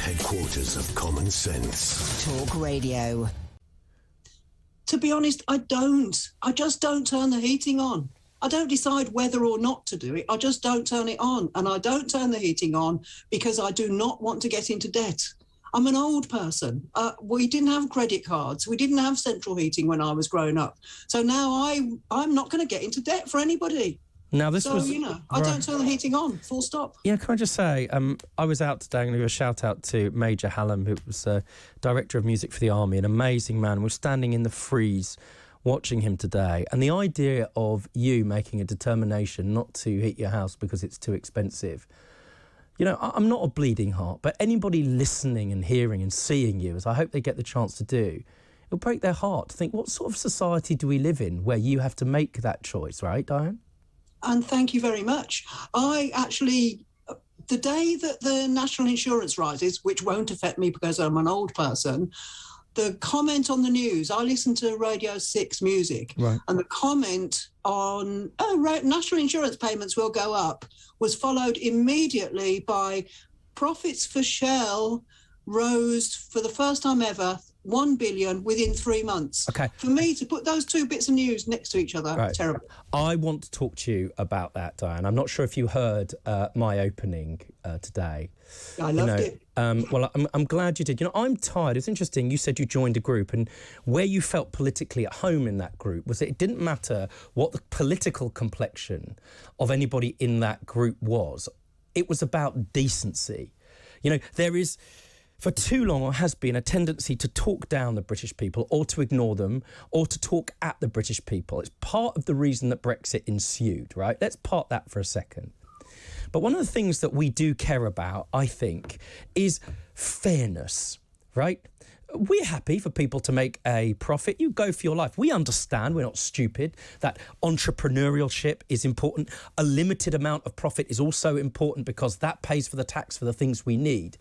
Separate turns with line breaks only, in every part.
Headquarters of common sense.
Talk Radio.
To be honest, I just don't turn the heating on. I don't decide whether or not to do it. I just don't turn it on. And I don't turn the heating on because I do not want to get into debt. I'm an old person. We didn't have credit cards. We didn't have central heating when I was growing up. So now I'm not going to get into debt for anybody.
Now this was,
I don't turn the heating on, full stop.
Yeah, can I just say, I was out today, I'm going to give a shout out to Major Hallam, who was Director of Music for the Army, an amazing man. We're standing in the freeze watching him today. And the idea of you making a determination not to heat your house because it's too expensive. You know, I'm not a bleeding heart, but anybody listening and hearing and seeing you, as I hope they get the chance to do, it'll break their heart to think, what sort of society do we live in where you have to make that choice, right, Diane?
And thank you very much. I actually, the day that the national insurance rises, which won't affect me because I'm an old person, the comment on the news, I listen to Radio 6 music, right, and the comment on, national insurance payments will go up, was followed immediately by profits for Shell rose for the first time ever 1 billion within 3 months.
Okay.
For me to put those two bits of news next to each other,
right,
terrible.
I want to talk to you about that, Diane. I'm not sure if you heard my opening today.
I loved it.
Well, I'm glad you did. You know, I'm tired. It's interesting. You said you joined a group, and where you felt politically at home in that group was that it didn't matter what the political complexion of anybody in that group was. It was about decency. You know, there is, for too long, or has been, a tendency to talk down the British people or to ignore them or to talk at the British people. It's part of the reason that Brexit ensued, right? Let's park that for a second. But one of the things that we do care about, I think, is fairness, right? We're happy for people to make a profit. You go for your life. We understand, we're not stupid, that entrepreneurship is important. A limited amount of profit is also important because that pays for the tax for the things we need.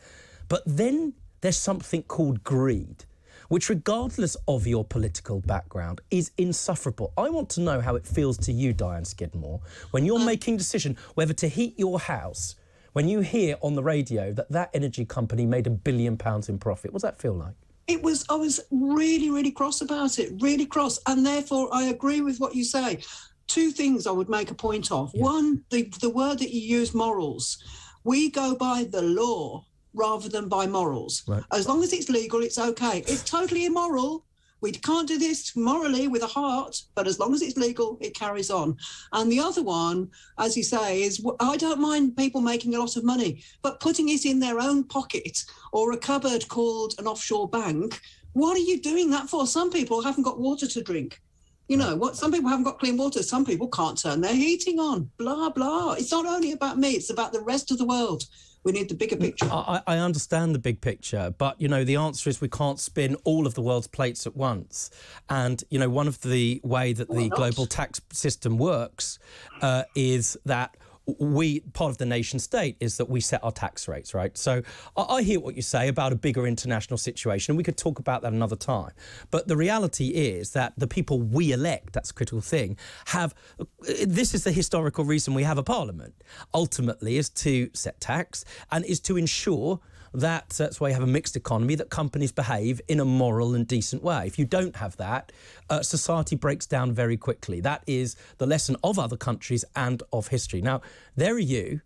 But then there's something called greed, which, regardless of your political background, is insufferable. I want to know how it feels to you, Diane Skidmore, when you're making a decision whether to heat your house, when you hear on the radio that energy company made £1 billion in profit. What does that feel like?
I was really, really cross about it, really cross. And therefore, I agree with what you say. Two things I would make a point of. Yeah. One, the word that you use, morals. We go by the law rather than by morals. Right. As long as it's legal, it's okay. It's totally immoral. We can't do this morally with a heart, but as long as it's legal, it carries on. And the other one, as you say, is I don't mind people making a lot of money, but putting it in their own pocket or a cupboard called an offshore bank, what are you doing that for? Some people haven't got water to drink. You know what? Some people haven't got clean water. Some people can't turn their heating on. Blah, blah. It's not only about me. It's about the rest of the world. We need the bigger picture.
I understand the big picture, but, you know, the answer is we can't spin all of the world's plates at once. And, you know, one of the way that the global tax system works is that part of the nation state is that we set our tax rates, right? So I hear what you say about a bigger international situation. We could talk about that another time. But the reality is that the people we elect, that's a critical thing, this is the historical reason we have a parliament, ultimately, is to set tax and is to ensure that's why you have a mixed economy, that companies behave in a moral and decent way. If you don't have that, society breaks down very quickly. That is the lesson of other countries and of history. Now, there are you.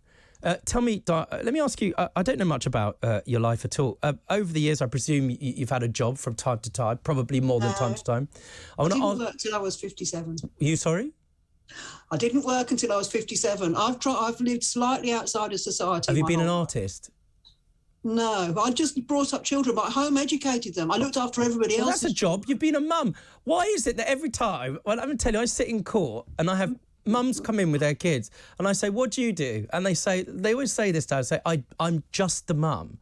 Tell me, let me ask you, I don't know much about your life at all. Over the years, I presume you've had a job from time to time, probably more than time to time.
I didn't work until I was 57.
You sorry?
I didn't work until I was 57. I've lived slightly outside of society.
Have you been an artist?
No, I just brought up children, but I home educated them. I looked after everybody else.
That's a job. You've been a mum. Why is it that every time, well, I'm going to tell you, I sit in court and I have mums come in with their kids and I say, what do you do? And they always say this, Dad, I'm just the mum.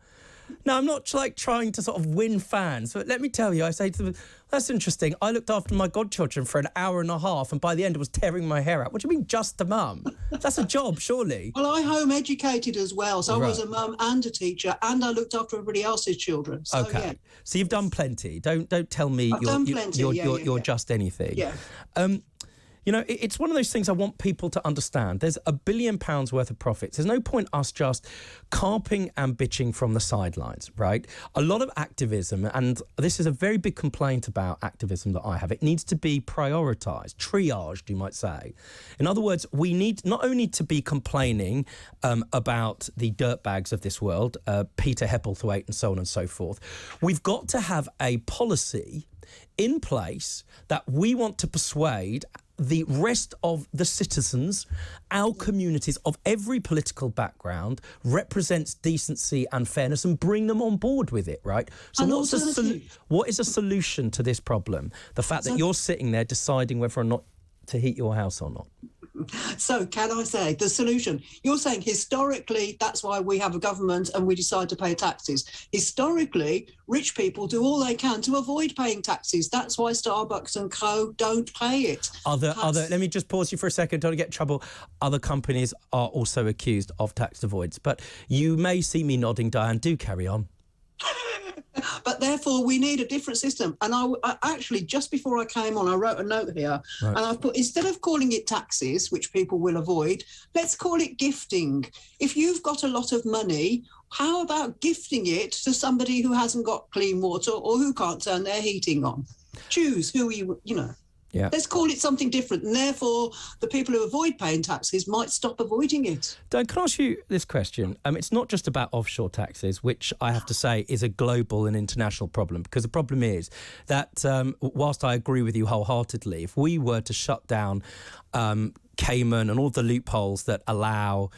Now, I'm not trying to sort of win fans, but let me tell you, I say to them, that's interesting. I looked after my godchildren for an hour and a half, and by the end, I was tearing my hair out. What do you mean, just a mum? That's a job, surely.
Well, I home educated as well, so right. I was a mum and a teacher, and I looked after everybody else's children. So,
okay, yeah. So you've done plenty. Don't tell me you're just anything.
Yeah.
You know, it's one of those things I want people to understand. There's £1 billion worth of profits. There's no point us just carping and bitching from the sidelines, right? A lot of activism, and this is a very big complaint about activism that I have, it needs to be prioritised, triaged, you might say. In other words, we need not only to be complaining about the dirtbags of this world, Peter Hepplethwaite and so on and so forth. We've got to have a policy in place that we want to persuade the rest of the citizens, our communities of every political background, represents decency and fairness, and bring them on board with it, right? So what is a solution to this problem? The fact that you're sitting there deciding whether or not to heat your house or not.
So can I say the solution? You're saying historically that's why we have a government and we decide to pay taxes. Historically, rich people do all they can to avoid paying taxes. That's why Starbucks and Co. don't pay it.
Let me just pause you for a second, don't get in trouble. Other companies are also accused of tax avoidance. But you may see me nodding, Diane. Do carry on.
But therefore, we need a different system. And I actually, just before I came on, I wrote a note here, and I put, instead of calling it taxes, which people will avoid, let's call it gifting. If you've got a lot of money, how about gifting it to somebody who hasn't got clean water or who can't turn their heating on? Choose who you know. Yeah. Let's call it something different, and therefore the people who avoid paying taxes might stop avoiding it.
Dan, can I ask you this question? It's not just about offshore taxes, which I have to say is a global and international problem, because the problem is that whilst I agree with you wholeheartedly, if we were to shut down Cayman and all the loopholes that allow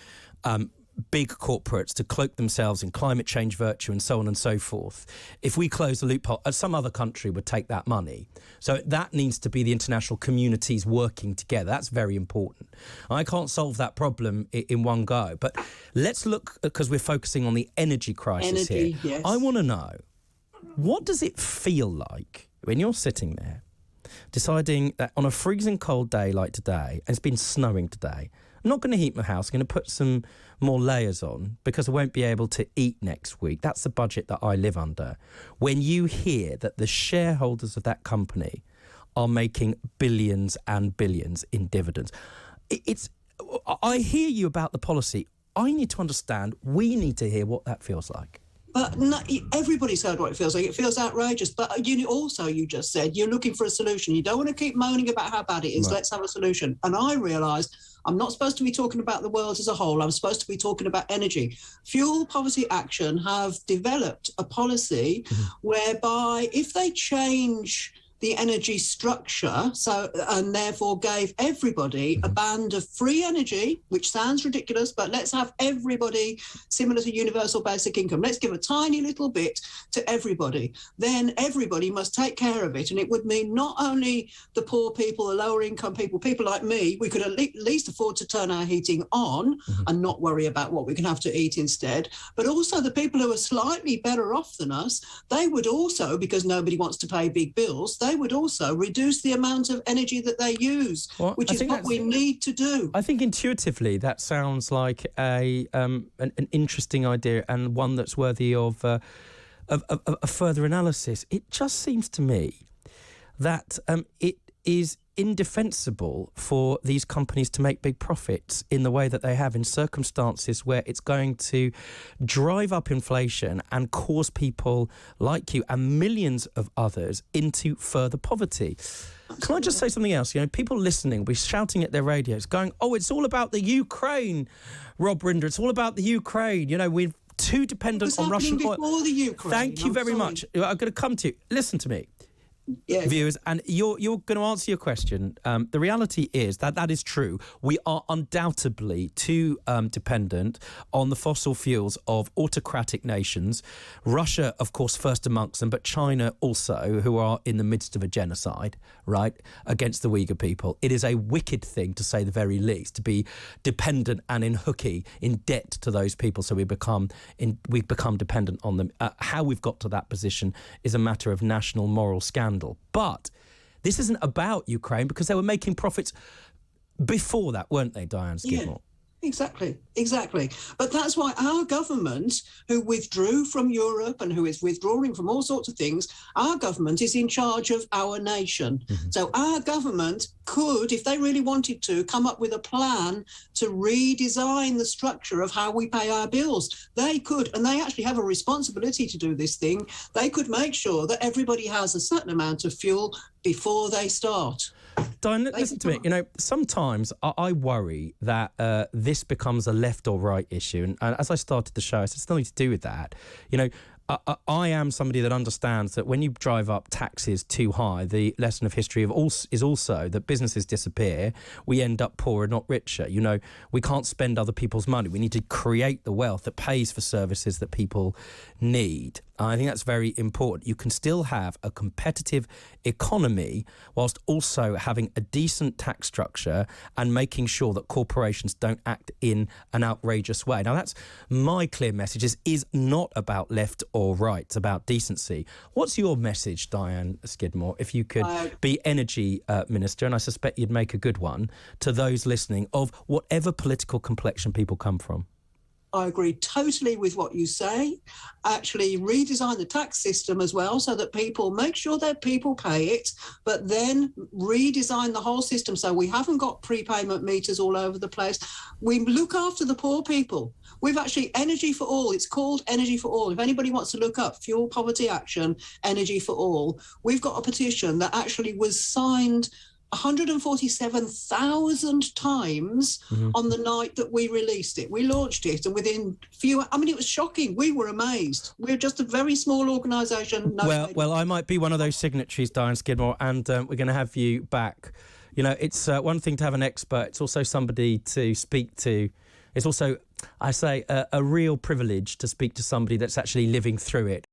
big corporates to cloak themselves in climate change virtue and so on and so forth, if we close the loophole, some other country would take that money. So that needs to be the international communities working together. That's very important. I can't solve that problem in one go, but let's look, because we're focusing on the energy crisis here.
Yes.
I want to know, what does it feel like when you're sitting there deciding that on a freezing cold day like today, and it's been snowing today, I'm not going to heat my house, I'm going to put some more layers on because I won't be able to eat next week. That's the budget that I live under. When you hear that the shareholders of that company are making billions and billions in dividends, I hear you about the policy. I need to understand, we need to hear what that feels like.
But no, everybody's heard what it feels like. It feels outrageous. But you just said you're looking for a solution. You don't want to keep moaning about how bad it is. Right. Let's have a solution. And I realised I'm not supposed to be talking about the world as a whole. I'm supposed to be talking about energy. Fuel Poverty Action have developed a policy whereby if they change the energy structure, and therefore gave everybody a band of free energy, which sounds ridiculous, but let's have everybody similar to universal basic income. Let's give a tiny little bit to everybody. Then everybody must take care of it. And it would mean not only the poor people, the lower income people, people like me, we could at least afford to turn our heating on and not worry about what we can have to eat instead. But also the people who are slightly better off than us, they would also, because nobody wants to pay big bills, they would also reduce the amount of energy that they use, which is what we need to do.
I think intuitively that sounds like an interesting idea, and one that's worthy of a further analysis. It just seems to me that it is indefensible for these companies to make big profits in the way that they have in circumstances where it's going to drive up inflation and cause people like you and millions of others into further poverty. Can I just say something else? You know, people listening will be shouting at their radios going, oh, it's all about the Ukraine, Rob Rinder. It's all about the Ukraine. You know, we're too dependent on Russian oil.
Before the Ukraine.
Thank you very much. I'm going to come to you. Listen to me. Yes. Viewers, and you're going to answer your question. The reality is that is true. We are undoubtedly too dependent on the fossil fuels of autocratic nations. Russia, of course, first amongst them, but China also, who are in the midst of a genocide, right, against the Uyghur people. It is a wicked thing, to say the very least, to be dependent and in debt to those people. So we've become dependent on them. How we've got to that position is a matter of national moral scandal. But this isn't about Ukraine, because they were making profits before that, weren't they, Diane Skidmore?
Exactly. But that's why our government, who withdrew from Europe and who is withdrawing from all sorts of things, our government is in charge of our nation.
Mm-hmm.
So our government could, if they really wanted to, come up with a plan to redesign the structure of how we pay our bills. They could, and they actually have a responsibility to do this thing. They could make sure that everybody has a certain amount of fuel before they start.
Diane, listen to me. You know, sometimes I worry that this becomes a left or right issue. And as I started the show, I said it's nothing to do with that. You know, I am somebody that understands that when you drive up taxes too high, the lesson of history is also that businesses disappear. We end up poorer, not richer. You know, we can't spend other people's money. We need to create the wealth that pays for services that people need. I think that's very important. You can still have a competitive economy whilst also having a decent tax structure and making sure that corporations don't act in an outrageous way. Now, that's my clear message is not about left or right. It's about decency. What's your message, Diane Skidmore, if you could be energy minister, and I suspect you'd make a good one, to those listening of whatever political complexion people come from?
I agree totally with what you say. Actually redesign the tax system as well so that people make sure that people pay it, but then redesign the whole system so we haven't got prepayment meters all over the place. We look after the poor people. We've actually Energy for All. It's called Energy for All. If anybody wants to look up Fuel Poverty Action, Energy for All, we've got a petition that actually was signed 147,000 times on the night that we released it. We launched it, and within it was shocking. We were amazed. We're just a very small organisation.
Well, I might be one of those signatories, Diane Skidmore, and we're going to have you back. You know, it's one thing to have an expert. It's also somebody to speak to. It's also, I say, a real privilege to speak to somebody that's actually living through it.